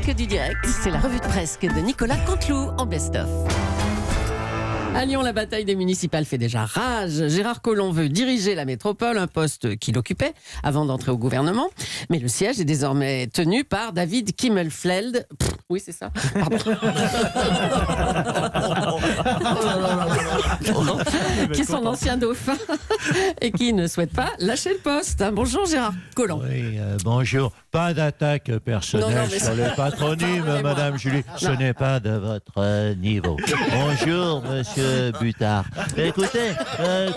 que du direct. C'est la revue de presse de Nicolas Canteloup en best-of. À Lyon, la bataille des municipales fait déjà rage. Gérard Collomb veut diriger la métropole, un poste qu'il occupait avant d'entrer au gouvernement. Mais le siège est désormais tenu par David Kimmelfeld. Oui, c'est ça. Pardon. Qui est son ancien dauphin et qui ne souhaite pas lâcher le poste. Bonjour Gérard Collomb. Oui, bonjour. Pas d'attaque personnelle sur le patronyme, Madame Julie. Ce n'est pas de votre niveau. Bonjour, Monsieur Butard. Écoutez,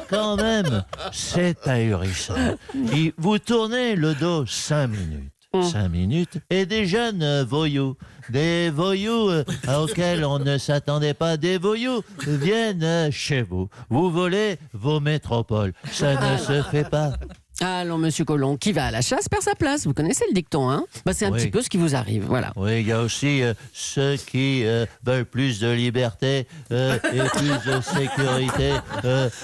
quand même, c'est ahurissant. Vous tournez le dos 5 minutes. 5 minutes, et des jeunes voyous, des voyous auxquels on ne s'attendait pas, des voyous viennent chez vous. Vous volez vos métropoles. Ça ne se fait pas. Alors, Monsieur Collomb, qui va à la chasse perd sa place. Vous connaissez le dicton, hein? C'est un petit peu ce qui vous arrive, voilà. Oui, il y a aussi ceux qui veulent plus de liberté et plus de sécurité.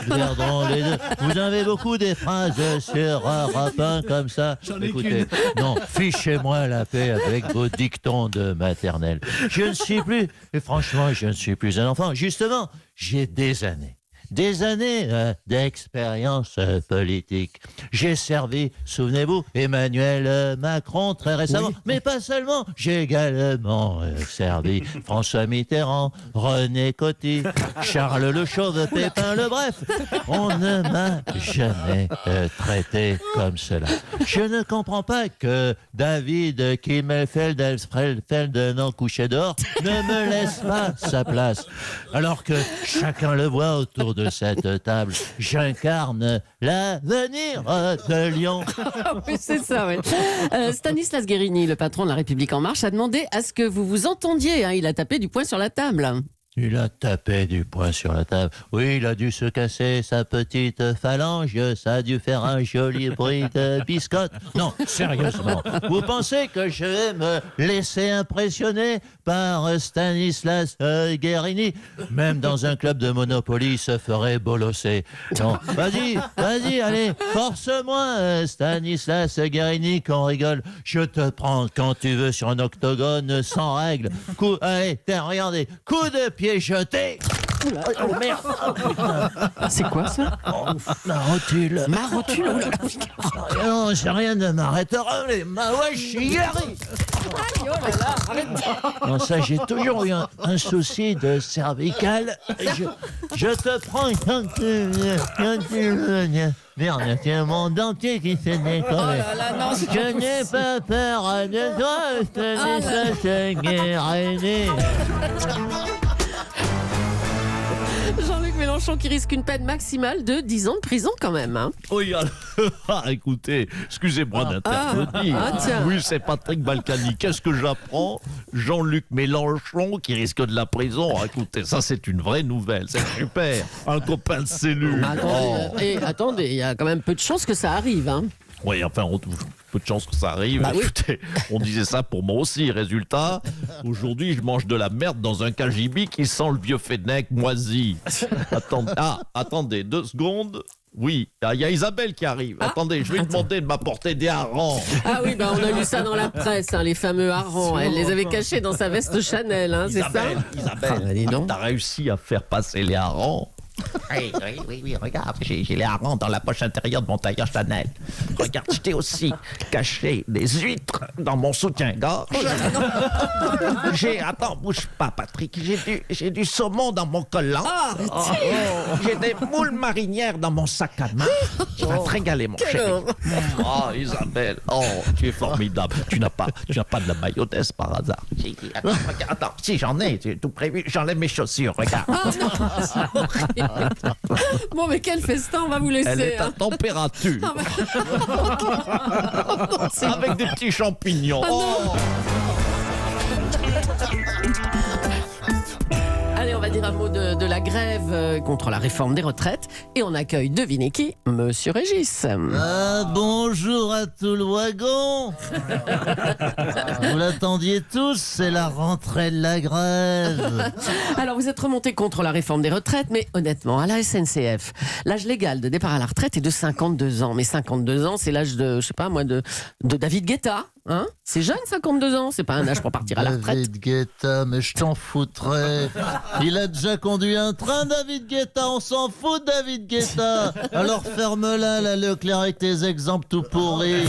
Perdront les deux. Vous avez beaucoup des phrases sur Europe 1 comme ça. Écoutez, non, fichez-moi la paix avec vos dictons de maternelle. Je ne suis plus, et franchement, je ne suis plus un enfant. Justement, j'ai des années d'expérience politique. J'ai servi, souvenez-vous, Emmanuel Macron très récemment, mais pas seulement. J'ai également servi François Mitterrand, René Coty, Charles Le Chauve, Pépin Le Bref. On ne m'a jamais traité comme cela. Je ne comprends pas que David Kimmelfeld, non couché dehors, ne me laisse pas sa place. Alors que chacun le voit autour de cette table, j'incarne l'avenir de Lyon. Oui, c'est ça, oui. Stanislas Guerini, le patron de La République En Marche, a demandé à ce que vous vous entendiez. Il a tapé du poing sur la table. Il a tapé du poing sur la table. Oui, il a dû se casser sa petite phalange. Ça a dû faire un joli bruit de biscotte. Non, sérieusement. Vous pensez que je vais me laisser impressionner par Stanislas Guerini? Même dans un club de Monopoly, il se ferait bolosser. Non, vas-y, allez, force-moi, Stanislas Guerini, qu'on rigole. Je te prends quand tu veux sur un octogone sans règle. Allez, regardez, coup de pied jeté. Oh merde! C'est quoi ça? Ma rotule. Ma rotule? Non, c'est rien de m'arrêtera. Ouais, je suis guéri. Non, ça, j'ai toujours eu un souci de cervical. Je te prends quand tu veux. Merde, c'est mon dentier qui s'est décollé. Je n'ai pas peur de toi, Stanislas Guerini. Jean-Luc Mélenchon qui risque une peine maximale de 10 ans de prison quand même. Hein. Oui, écoutez, excusez-moi d'intervenir. Oui, c'est Patrick Balkany. Qu'est-ce que j'apprends? Jean-Luc Mélenchon qui risque de la prison. Écoutez, ça c'est une vraie nouvelle, c'est super. Un copain de cellule. Attendez, il y a quand même peu de chances que ça arrive. Hein. Oui, enfin, peu de chances que ça arrive. Bah oui. Écoutez, on disait ça pour moi aussi. Résultat, aujourd'hui, je mange de la merde dans un cagibi qui sent le vieux Fennec moisi. Attendez, 2 secondes. Oui, il y a Isabelle qui arrive. Attendez, je vais lui demander de m'apporter des harengs. Ah oui, on a lu ça dans la presse, les fameux harengs. Elle les avait cachés dans sa veste Chanel, c'est ça? Isabelle, t'as réussi à faire passer les harengs? Oui, regarde, j'ai les harengs dans la poche intérieure de mon tailleur Chanel. Regarde, je t'ai aussi caché des huîtres dans mon soutien-gorge. Attends, bouge pas, Patrick, j'ai du saumon dans mon collant. J'ai des moules marinières dans mon sac à main. Tu vas te régaler, mon chéri. Oh, Isabelle, tu es formidable. Tu n'as pas de la mayonnaise par hasard? Attends, si j'en ai, j'ai tout prévu. J'enlève mes chaussures, regarde. Bon, mais quel festin, on va vous laisser. Elle est à température. Avec des petits champignons. Allez, on va dire un mot de la grève contre la réforme des retraites. Et on accueille, devinez qui? Monsieur Régis. Bonjour à tout le wagon. Vous l'attendiez tous, c'est la rentrée de la grève. Alors, vous êtes remonté contre la réforme des retraites, mais honnêtement, à la SNCF, l'âge légal de départ à la retraite est de 52 ans. Mais 52 ans, c'est l'âge de, je sais pas moi, de David Guetta. Hein, c'est jeune, 52 ans. C'est pas un âge pour partir à la retraite. David Guetta, mais je t'en foutrais. Il a déjà conduit un train, David Guetta. On s'en fout de David Guetta. Alors ferme-la, la Leclerc, avec tes exemples tout pourris.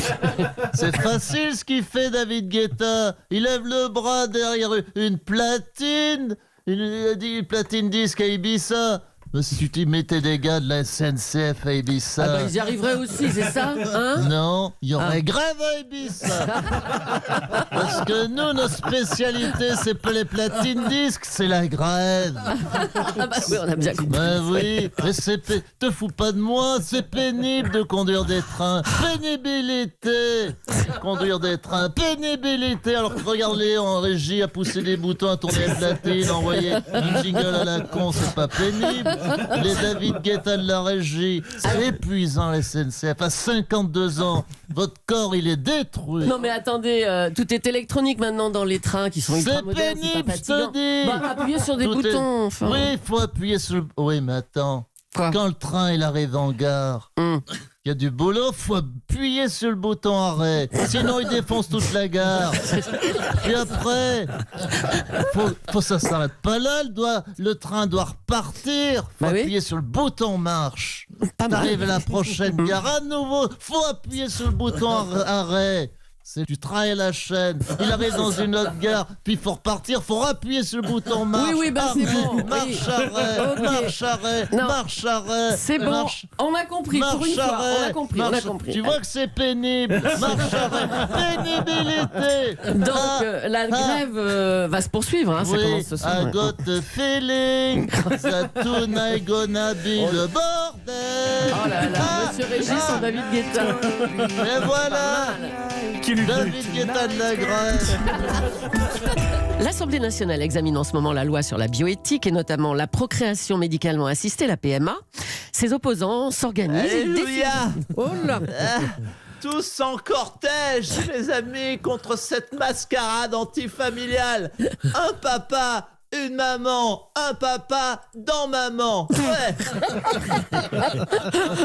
C'est facile ce qu'il fait, David Guetta. Il lève le bras derrière une platine. Une platine disque à Ibiza. Mais si tu t'y mettais des gars de la SNCF à Ibiza. Ah bah ils y arriveraient aussi, c'est ça, hein? Non, il y aurait grève à Ibiza. Parce que nous, nos spécialités, c'est pas les platines disques, c'est la grève. Ah bah oui, on a bien compris. Ben oui, mais te fous pas de moi, c'est pénible de conduire des trains. Pénibilité. Conduire des trains, pénibilité. Alors que regarde-les en régie à pousser des boutons, à tourner les platines, envoyer un jingle à la con, c'est pas pénible. Les David Guetta de la régie, c'est épuisant les SNCF. À 52 ans, votre corps il est détruit. Non mais attendez, tout est électronique maintenant dans les trains qui sont ultra C'est modernes. pénible, pas je te fatigant. dis. Bah, appuyez sur des Tout est- boutons. Enfin. Oui, il faut appuyer sur le... Oui, mais attends. Quoi? Quand le train il arrive en gare, il y a du boulot, faut appuyer sur le bouton arrêt. Sinon, il défonce toute la gare. Puis après, faut ça s'arrête pas là. Le train doit repartir. Faut Bah oui. appuyer sur le bouton marche. Pas mal. T'arrives à la prochaine gare à nouveau. Faut appuyer sur le bouton arrêt. C'est du train et la chaîne. Il arrive dans une autre gare, puis il faut repartir, faut appuyer sur le bouton marche. Oui, bah c'est bon. Marche Oui. arrêt, Ok. marche arrêt, Non. marche arrêt. C'est bon, marche- on a compris pour une Marche fois. On a arrêt, compris, on a marche- compris. Tu vois que c'est pénible. Marche arrêt, pénibilité. Donc la grève va se poursuivre, hein, ça Oui, commence ce soir. I got a feeling that tonight gonna be the bordel. Oh là là, Monsieur Régis en David Guetta. Et voilà, David Guetta de la grève. L'Assemblée nationale examine en ce moment la loi sur la bioéthique et notamment la procréation médicalement assistée, la PMA. Ses opposants s'organisent. et Alléluia. défendent- Oh là. Tous en cortège, les amis, contre cette mascarade antifamiliale. Un papa, une maman, un papa dans maman. Ouais.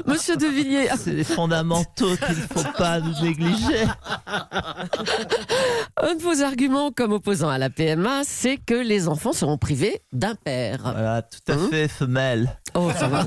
Monsieur De Villiers, C'est les fondamentaux qu'il ne faut pas nous négliger. un de vos arguments comme opposant à la PMA, c'est que les enfants seront privés d'un père. Voilà, tout à fait, femelle. Oh, ça va.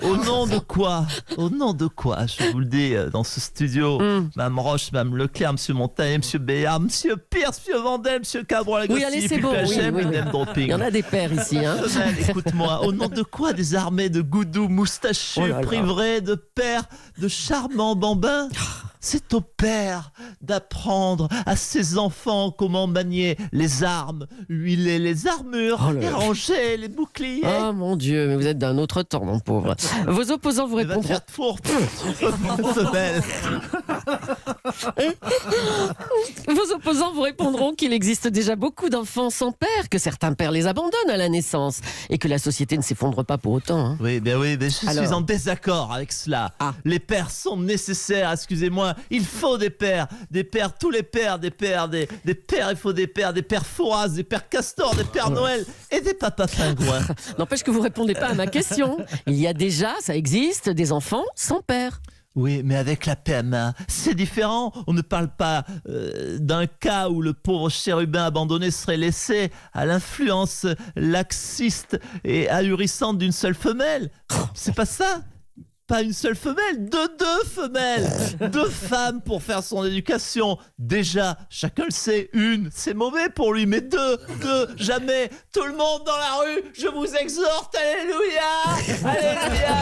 Au nom de quoi? Au nom de quoi? Je vous le dis, dans ce studio, Mme Roche, Mme Leclerc, M. Montagnier, M. Béard, M. Pierce, M. Vandel, M. Cabral, Oui, allez, c'est bon. Oui, oui, oui. Il y en a des pères ici. Hein. Femelle, écoute-moi, au nom de quoi des armées de goudous moustachus Oh là là. priverez de pères de charmants bambins? C'est au père d'apprendre à ses enfants comment manier les armes, huiler les armures Oh là et là. ranger les boucliers. Oh mon Dieu, mais vous êtes d'un autre temps, mon pauvre. Vos opposants vous Mais va te répondront. faire de fourre, femelle. Vos opposants vous répondront qu'il existe déjà beaucoup d'enfants sans père, que certains pères les abandonnent à la naissance et que la société ne s'effondre pas pour autant. Hein. Oui, mais je suis Alors. en désaccord avec cela. Ah. Les pères sont nécessaires, excusez-moi. Il faut des pères, tous les pères, des pères, il faut des pères Fouras, des pères Castor, des pères Noël et des papas pingouins. N'empêche que vous répondez pas à ma question. Il y a déjà, ça existe, des enfants sans père. Oui, mais avec la PMA, c'est différent. On ne parle pas d'un cas où le pauvre chérubin abandonné serait laissé à l'influence laxiste et ahurissante d'une seule femelle. C'est pas ça. Pas une seule femelle, deux femelles, 2 femmes pour faire son éducation. Déjà, chacun le sait, une, c'est mauvais pour lui, mais deux, jamais. Tout le monde dans la rue, je vous exhorte, alléluia, alléluia.